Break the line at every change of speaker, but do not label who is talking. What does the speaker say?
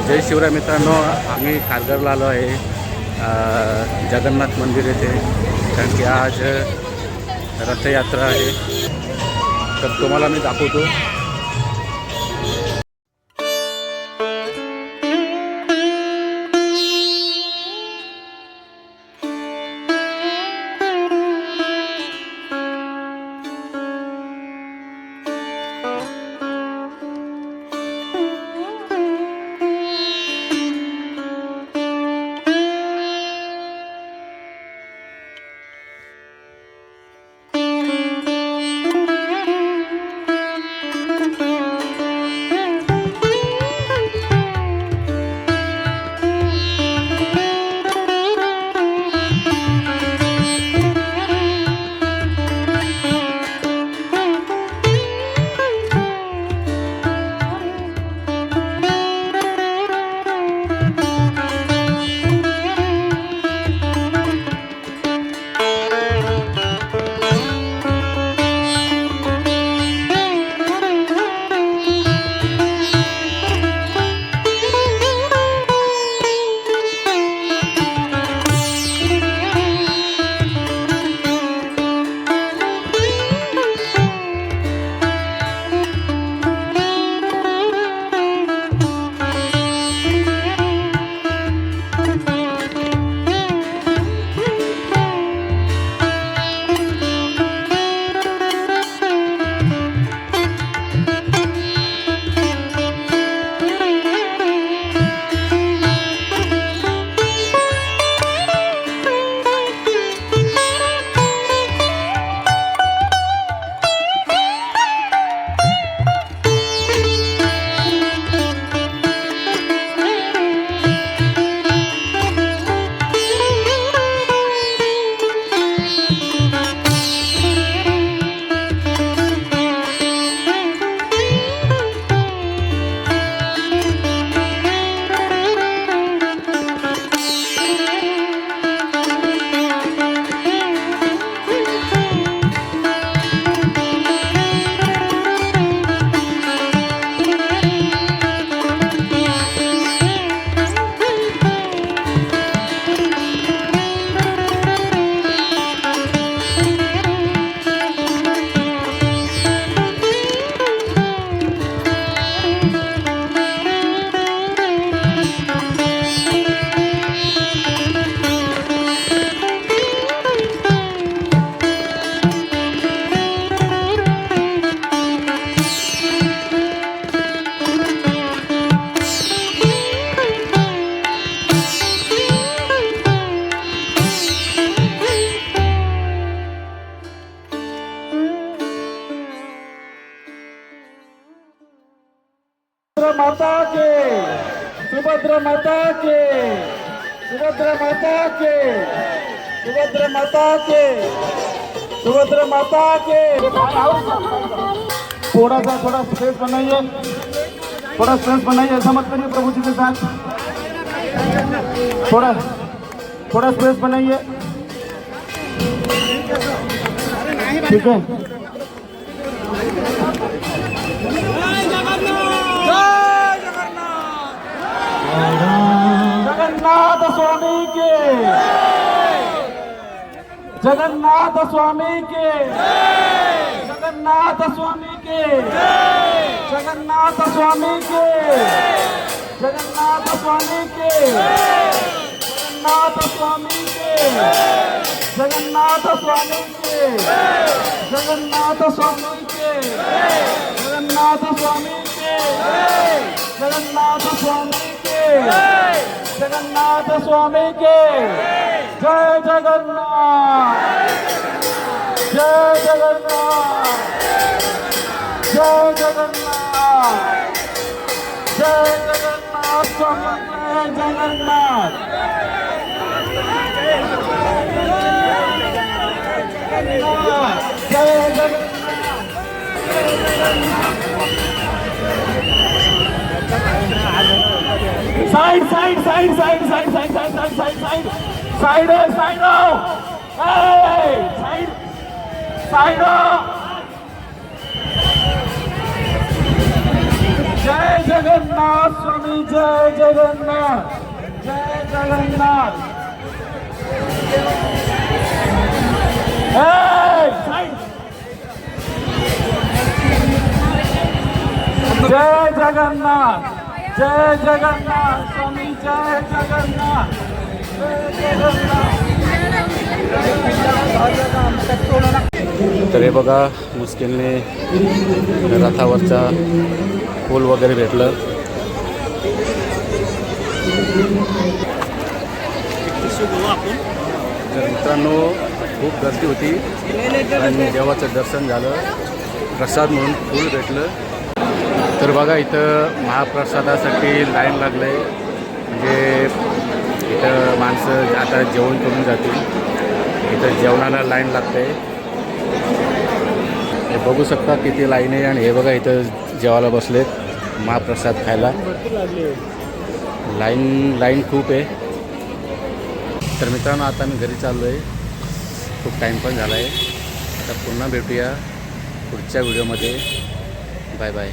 जय शिवराय मित्रांनो, आम्ही खारघरला आलो आहे जगन्नाथ मंदिर येथे, कारण की आज रथयात्रा आहे. तर तुम्हाला मी दाखवतो.
माता के, सुभद्रा माता के, सुभद्रा माता के, सुभद्रा माता के, सुभद्रा माता के. थोड़ा स्पेस बनाइए, थोड़ा स्पेस बनाइए. ऐसा मत करिए प्रभु जी के साथ. थोड़ा स्पेस बनाइए. ठीक है. जगन्नाथ स्वामी के, जगन्नाथ स्वामी के, जगन्नाथ स्वामी के, जगन्नाथ स्वामी के, जगन्नाथ स्वामी के, जगन्नाथ स्वामी के, जगन्नाथ स्वामी के, जगन्नाथ स्वामी के, जगन्नाथ स्वामी के, जगन्नाथ स्वामी के, जगन्नाथ स्वामी के. जय जगन्नाथ, जय जगन्नाथ, जय जगन्नाथ, जय जगन्नाथ स्वामी, जय जगन्नाथ. जय Jagannath. Side side side side side side side side side side side side side side जय जगन्नाथ स्वामी, जय जगन्नाथ, जय जगन्नाथ. Hey, side. जय जगन्नाथ, जय जगन्नाथ स्वामी, जय जगन्नाथ, जय जगन्नाथ.
तर हे बघा मुश्किलने रथावरचा पूल वगैरे भेटलं. तर मित्रांनो खूप गर्दी होती आणि देवाचं दर्शन झालं, प्रसाद म्हणून फूल भेटलं. तर बघा इथं महाप्रसादासाठी लाईन लागलं आहे. म्हणजे इथं माणसं आता जेवण करून जातील. इथं जेवणाला लाईन लागते. हे बघू शकता किती लाईन आहे. आणि हे बघा इथं जेवायला बसलेत महाप्रसाद खायला. लाईन खूप आहे. तर मित्रांनो आता मी घरी चाललो आहे. खूप टाईम पण झाला आहे. तर पुन्हा भेटूया पुढच्या व्हिडिओमध्ये. Bye bye.